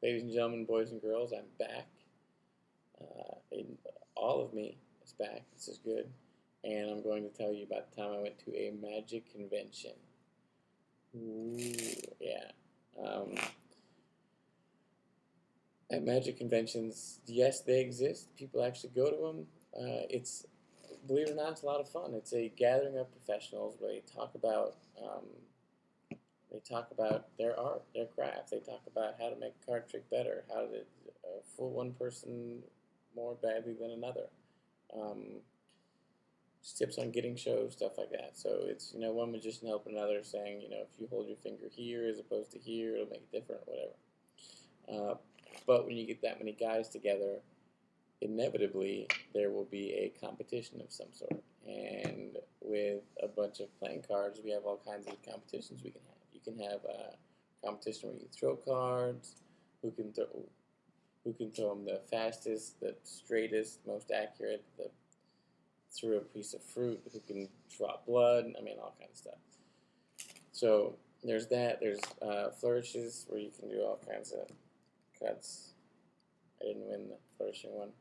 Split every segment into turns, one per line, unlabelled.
Ladies and gentlemen, boys and girls, I'm back. And all of me is back. This is good. And I'm going to tell you about the time I went to a magic convention. Ooh, yeah. At magic conventions, yes, they exist. People actually go to them. It's, believe it or not, it's a lot of fun. It's a gathering of professionals where they talk about their art, their craft. They talk about how to make a card trick better, how to fool one person more badly than another. Um, just tips on getting shows, stuff like that. So it's, one magician helping another, saying, if you hold your finger here as opposed to here, it'll make it different, whatever. But when you get that many guys together, inevitably there will be a competition of some sort. And with a bunch of playing cards, we have all kinds of competitions we can have. You can have a competition where you throw cards, who can throw them the fastest, the straightest, most accurate, through a piece of fruit, who can draw blood, all kinds of stuff. So there's that. There's flourishes where you can do all kinds of cuts. I didn't win the flourishing one.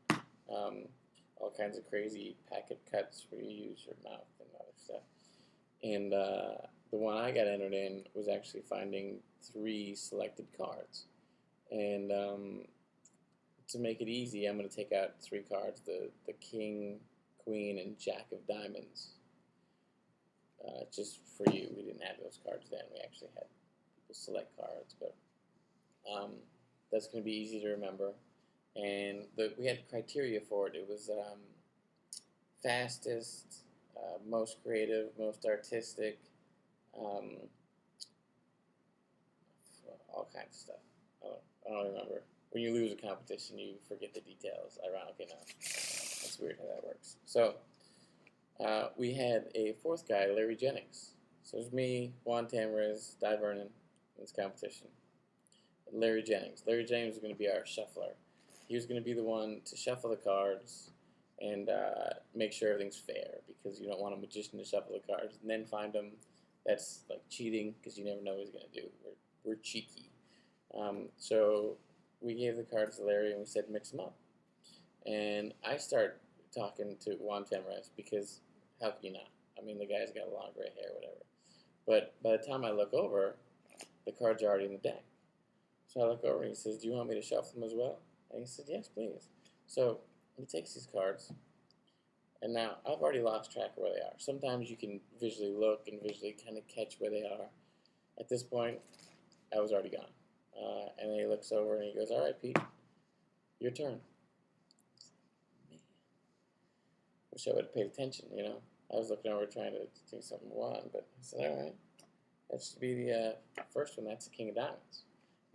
All kinds of crazy packet cuts where you use your mouth and other stuff. And the one I got entered in was actually finding 3 selected cards. And to make it easy, I'm going to take out 3 cards, the King, Queen, and Jack of Diamonds. Just for you. We didn't have those cards then. We actually had people select cards, but that's going to be easy to remember. And we had criteria for it. It was fastest, most creative, most artistic, all kinds of stuff. I don't remember. When you lose a competition, you forget the details. Ironic enough. That's weird how that works. So we had a 4th guy, Larry Jennings. So it was me, Juan Tamariz, Di Vernon in this competition. And Larry Jennings. Larry Jennings was going to be our shuffler. He was going to be the one to shuffle the cards and make sure everything's fair, because you don't want a magician to shuffle the cards and then find them. That's like cheating, because you never know what he's going to do. We're cheeky. So we gave the cards to Larry and we said mix them up. And I start talking to Juan Tamariz, because how can you not? The guy's got long gray hair, whatever. But by the time I look over, the cards are already in the deck. So I look over and he says, "Do you want me to shuffle them as well?" And he said, "Yes, please." So he takes these cards, and now I've already lost track of where they are. Sometimes you can visually look and visually kind of catch where they are. At this point, I was already gone. And then he looks over and he goes, "All right, Pete, your turn." Man, wish I would have paid attention, I was looking over trying to do something wrong, but I said, "All right, that should be the first one. That's the King of Diamonds.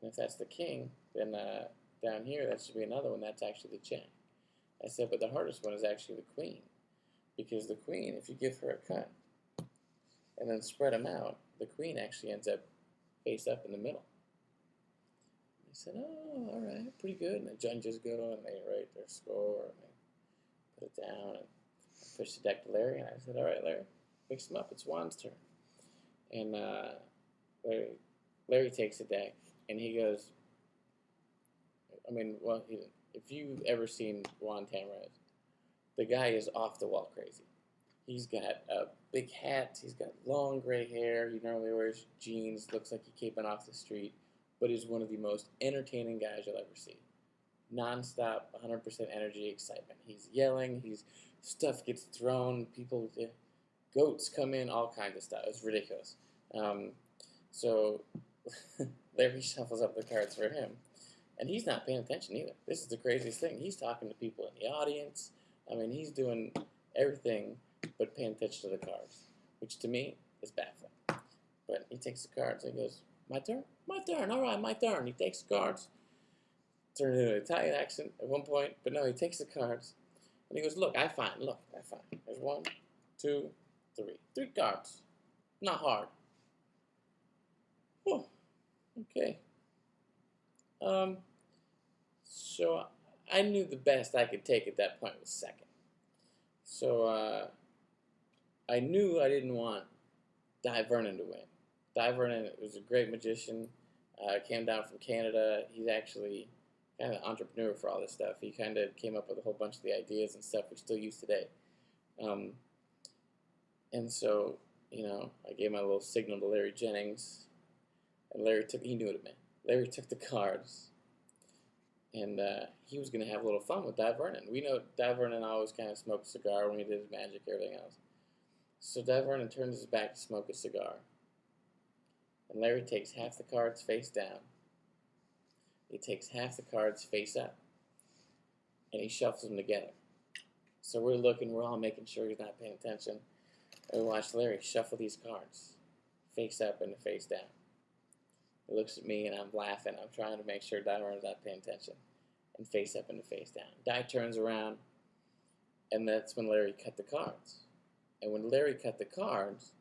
And if that's the King, then down here, that should be another one. That's actually the Jack." I said, "But the hardest one is actually the Queen. Because the Queen, if you give her a cut and then spread them out, the Queen actually ends up face up in the middle." I said, "Oh, all right, pretty good." And the judges go and they write their score and they put it down. And I pushed the deck to Larry, and I said, "All right, Larry, mix them up. It's Juan's turn." And Larry takes the deck, and he goes, if you've ever seen Juan Tamariz, the guy is off the wall crazy. He's got a big hat. He's got long gray hair. He normally wears jeans. Looks like he came off the street, but is one of the most entertaining guys you'll ever see. Non-stop, 100% energy, excitement. He's yelling. Stuff gets thrown. Goats come in, all kinds of stuff. It's ridiculous. So Larry shuffles up the cards for him. And he's not paying attention either. This is the craziest thing. He's talking to people in the audience. He's doing everything but paying attention to the cards, which to me is baffling. But he takes the cards and he goes, "My turn? My turn. All right, my turn." He takes the cards. Turns into an Italian accent at one point, but no, he takes the cards. And he goes, "Look, I find. There's 1, 2, 3. 3 cards. Not hard." Oh, okay. So I knew the best I could take at that point was second. So I knew I didn't want Di Vernon to win. Di Vernon was a great magician. Came down from Canada. He's actually kind of an entrepreneur for all this stuff. He kind of came up with a whole bunch of the ideas and stuff we still use today. And so, I gave my little signal to Larry Jennings, and he knew what it meant. Larry took the cards, and he was going to have a little fun with Di Vernon. We know Di Vernon always kind of smoked a cigar when he did his magic, everything else. So Di Vernon turns his back to smoke a cigar, and Larry takes half the cards face down. He takes half the cards face up, and he shuffles them together. So we're all making sure he's not paying attention. And we watch Larry shuffle these cards, face up and face down. He looks at me, and I'm laughing. I'm trying to make sure Di Vernon is not paying attention. And face up and face down. Di turns around, and that's when Larry cut the cards. And when Larry cut the cards,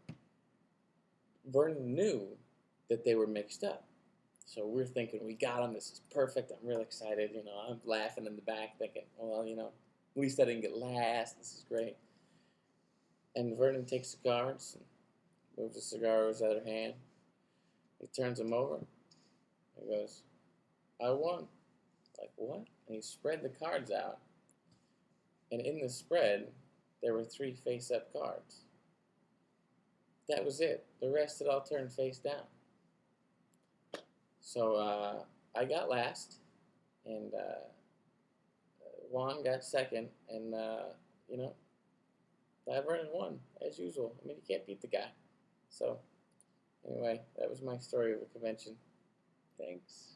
Vernon knew that they were mixed up. So we're thinking, we got him. This is perfect. I'm real excited. I'm laughing in the back, thinking, well, at least I didn't get last. This is great. And Vernon takes the cards and moves the cigar over his other hand. He turns them over. He goes, I won. Like, what? And he spread the cards out. And in the spread, there were 3 face-up cards. That was it. The rest had all turned face down. So I got last, and Juan got second, and, Di Vernon won, as usual. I mean, you can't beat the guy. So, anyway, that was my story of the convention. Thanks.